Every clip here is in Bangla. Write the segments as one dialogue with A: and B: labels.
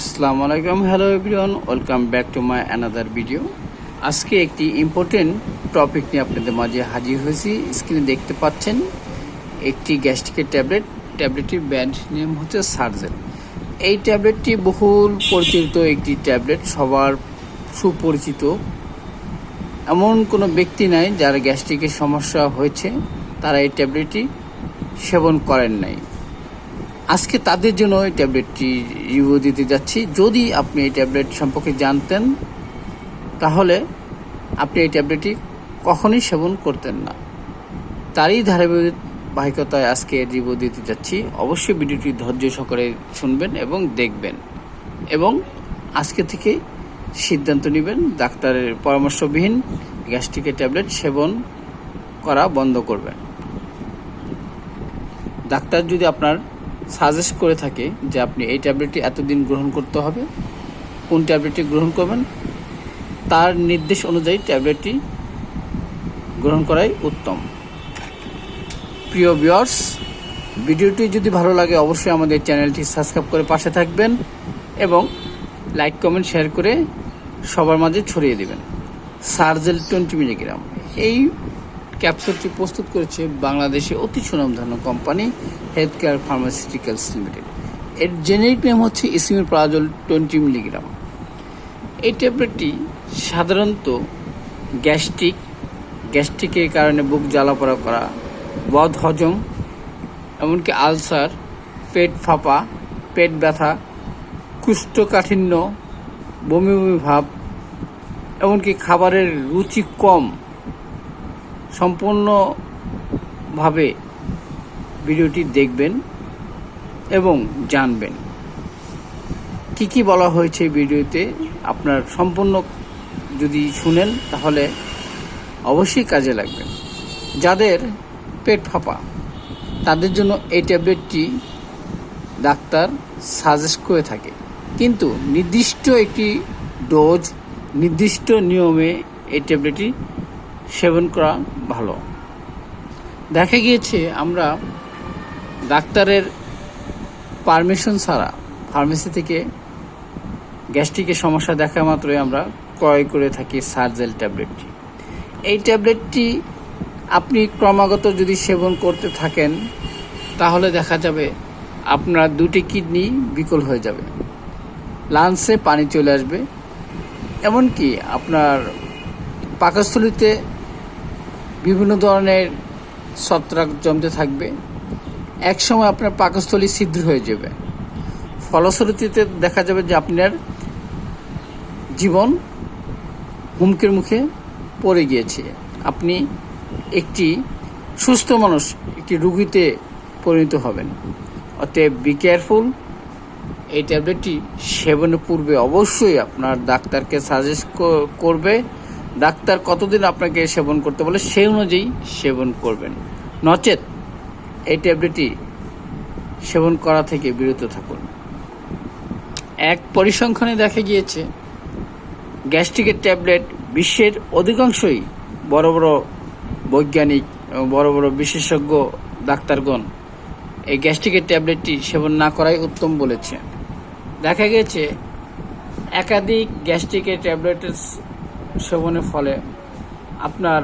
A: আসসালামু আলাইকুম, hello everyone, welcome back to my another video. আজকে একটি ইম্পর্টেন্ট টপিক নিয়ে আপনাদের মাঝে হাজির হয়েছি। স্ক্রিনে দেখতে পাচ্ছেন একটি গ্যাস্ট্রিকের ট্যাবলেটটির ব্র্যান্ড নেম হচ্ছে সার্জেল। এই ট্যাবলেটটি বহুল পরিচিত একটি ট্যাবলেট, সবার সুপরিচিত। এমন কোনো ব্যক্তি নাই যার গ্যাস্ট্রিকের সমস্যা হয়েছে তারা এই ট্যাবলেটটি সেবন করেন নাই। আজকে তাদের জন্য এই ট্যাবলেটটি রিভিউ দিতে যাচ্ছি। যদি আপনি এই ট্যাবলেট সম্পর্কে জানতেন তাহলে আপনি এই ট্যাবলেটটি কখনোই সেবন করতেন না। তারই ধারাবাহিকতায় আজকে রিভিউ দিতে যাচ্ছি। অবশ্যই ভিডিওটি ধৈর্য সহকারে শুনবেন এবং দেখবেন, এবং আজকে থেকে সিদ্ধান্ত নেবেন ডাক্তারের পরামর্শবিহীন গ্যাস্ট্রিকের ট্যাবলেট সেবন করা বন্ধ করবেন। ডাক্তার যদি আপনার সাজেস্ট করে থাকে যে আপনি এই ট্যাবলেটটি এতদিন গ্রহণ করতে হবে, কোন ট্যাবলেটটি গ্রহণ করবেন, তার নির্দেশ অনুযায়ী ট্যাবলেটটি গ্রহণ করাই উত্তম। প্রিয় ভিউয়ার্স, ভিডিওটি যদি ভালো লাগে অবশ্যই আমাদের চ্যানেলটি সাবস্ক্রাইব করে পাশে থাকবেন এবং লাইক কমেন্ট শেয়ার করে সবার মাঝে ছড়িয়ে দেবেন। সার্জেল 20 মিলিগ্রাম এই ক্যাপসুলটি প্রস্তুত করেছে বাংলাদেশে অতি সুনামধন্য company health care pharmaceuticals limited. এর জেনেরিক নেম হচ্ছে ইসমিপ্রাজল 20 মিলিগ্রাম। এই ট্যাবলেটটি সাধারণত গ্যাস্ট্রিকের কারণে বুক জ্বালাপোড়া করা, বদ হজম, এমনকি আলসার, পেট ফাঁপা, পেট ব্যথা, কোষ্ঠকাঠিন্য, বমি বমি ভাব, এমনকি খাবারের রুচি কম, সম্পূর্ণভাবে ভিডিওটি দেখবেন এবং জানবেন কি কি বলা হয়েছে ভিডিওতে। আপনার সম্পূর্ণ যদি শুনেন তাহলে অবশ্যই কাজে লাগবে। যাদের পেট ফাঁপা তাদের জন্য এই ট্যাবলেটটি ডাক্তার সাজেস্ট করে থাকে, কিন্তু নির্দিষ্ট একটি ডোজ, নির্দিষ্ট নিয়মে এই ট্যাবলেটটি সেবন করা ভালো। দেখা গিয়েছে আমরা ডাক্তারের পারমিশন ছাড়া ফার্মেসি থেকে গ্যাস্ট্রিকের সমস্যা দেখা মাত্রই আমরা ক্রয় করে থাকি সার্জেল ট্যাবলেটটি। এই ট্যাবলেটটি আপনি ক্রমাগত যদি সেবন করতে থাকেন তাহলে দেখা যাবে আপনার দুটি কিডনি বিকল হয়ে যাবে, লাংসে পানি চলে আসবে, এমনকি আপনার পাকস্থলীতে বিভিন্ন ধরনের ছত্রাক জমতে থাকবে। একসময় আপনার পাকস্থলী ছিদ্র হয়ে যাবে। ফলশ্রুতিতে দেখা যাবে যে আপনার জীবন হুমকির মুখে পড়ে গিয়েছে। আপনি একটি সুস্থ মানুষ একটি রোগীতে পরিণত হবেন। অতএব বি কেয়ারফুল। এই ট্যাবলেটটি সেবনের পূর্বে অবশ্যই আপনার ডাক্তারকে সাজেস্ট করবে। ডাক্তার কতদিন আপনাকে সেবন করতে বলে সেই অনুযায়ী সেবন করবেন, নচেত এই ট্যাবলেটটি সেবন করা থেকে বিরত থাকুন। এক পরিসংখ্যানে দেখা গিয়েছে গ্যাস্ট্রিকের ট্যাবলেট বিশ্বের অধিকাংশই বড় বড় বৈজ্ঞানিক এবং বড় বড় বিশেষজ্ঞ ডাক্তারগণ এই গ্যাস্ট্রিকের ট্যাবলেটটি সেবন না করাই উত্তম বলেছে। দেখা গেছে একাধিক গ্যাস্ট্রিকের ট্যাবলেটের সেবনের ফলে আপনার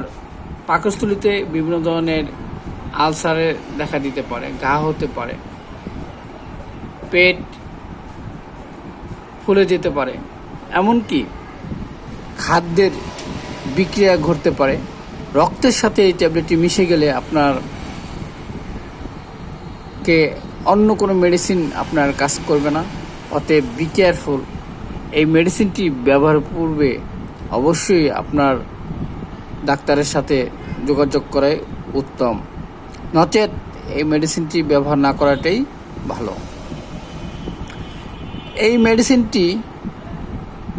A: পাকস্থলীতে বিভিন্ন ধরনের আলসারে দেখা দিতে পারে, ঘা হতে পারে, পেট ফুলে যেতে পারে, এমনকি খাদ্যের বিক্রিয়া ঘটতে পারে। রক্তের সাথে এই ট্যাবলেটটি মিশে গেলে আপনার অন্য কোনো মেডিসিন আপনার কাজ করবে না। অতএব বি কেয়ারফুল। এই মেডিসিনটি ব্যবহারের পূর্বে অবশ্যই আপনার ডাক্তারের সাথে যোগাযোগ করাই উত্তম, নচেত এই মেডিসিনটি ব্যবহার না করাটাই ভালো। এই মেডিসিনটি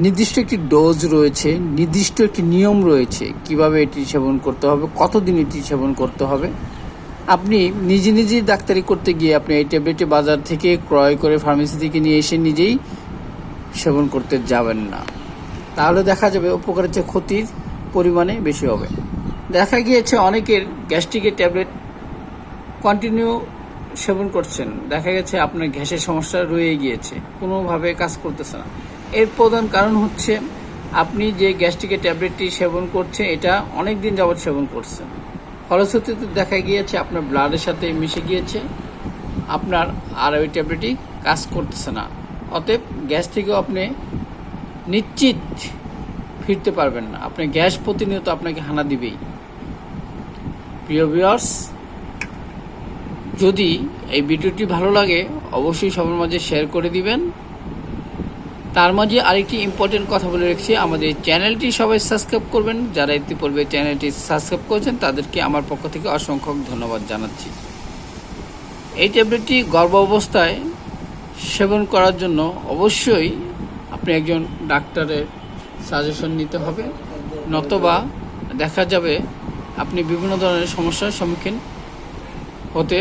A: নির্দিষ্ট একটি ডোজ রয়েছে, নির্দিষ্ট একটি নিয়ম রয়েছে কিভাবে এটি সেবন করতে হবে, কতদিন এটি সেবন করতে হবে। আপনি নিজেই ডাক্তারি করতে গিয়ে আপনি এই ট্যাবলেটটি বাজার থেকে ক্রয় করে ফার্মেসি থেকে নিয়ে এসে নিজেই সেবন করতে যাবেন না, তাহলে দেখা যাবে উপকারের চেয়ে ক্ষতির পরিমাণে বেশি হবে। দেখা গিয়েছে অনেকের গ্যাস্ট্রিকের ট্যাবলেট কন্টিনিউ সেবন করছেন, দেখা গেছে আপনার গ্যাসের সমস্যা রয়ে গিয়েছে, কোনোভাবে কাজ করতেছে না। এর প্রধান কারণ হচ্ছে আপনি যে গ্যাস্ট্রিকের ট্যাবলেটটি সেবন করছেন এটা অনেক দিন যাবৎ সেবন করছেন, ফলশ্রুতিতে দেখা গিয়েছে আপনার ব্লাডের সাথে মিশে গিয়েছে, আপনার আর ওই ট্যাবলেটটি কাজ করতেছে না। অতএব গ্যাস থেকেও আপনি নিশ্চিত ফিরতে পারবেন না, আপনি গ্যাস প্রতিনিয়ত আপনাকে হানা দিবেই। প্রিয় ভিউয়ার্স, যদি এই ভিডিওটি ভালো লাগে অবশ্যই সবার মাঝে শেয়ার করে দিবেন। তার মাঝে আরেকটি ইম্পর্টেন্ট কথা বলে রাখছি, আমাদের চ্যানেলটি সবাই সাবস্ক্রাইব করবেন। যারা ইতিপূর্বে চ্যানেলটি সাবস্ক্রাইব করেছেন তাদেরকে আমার পক্ষ থেকে অসংখ্য ধন্যবাদ জানাচ্ছি। এই ট্যাবলেটটি গর্ভাবস্থায় সেবন করার জন্য অবশ্যই আপনি একজন ডাক্তারের সাজেশন নিতে হবে, নতবা দেখা যাবে আপনি বিভিন্ন ধরনের সমস্যার সম্মুখীন হতে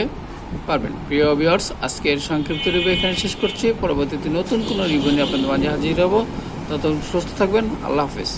A: পারবেন। প্রিয় ভিউয়ার্স, আজকের সংক্ষিপ্ত রিভিউ এখানে শেষ করছি। পরবর্তীতে নতুন কোনো রিভিউ নিয়ে আপনাদের মাঝে হাজির হব। ততক্ষণ সুস্থ থাকবেন। আল্লাহ হাফেজ।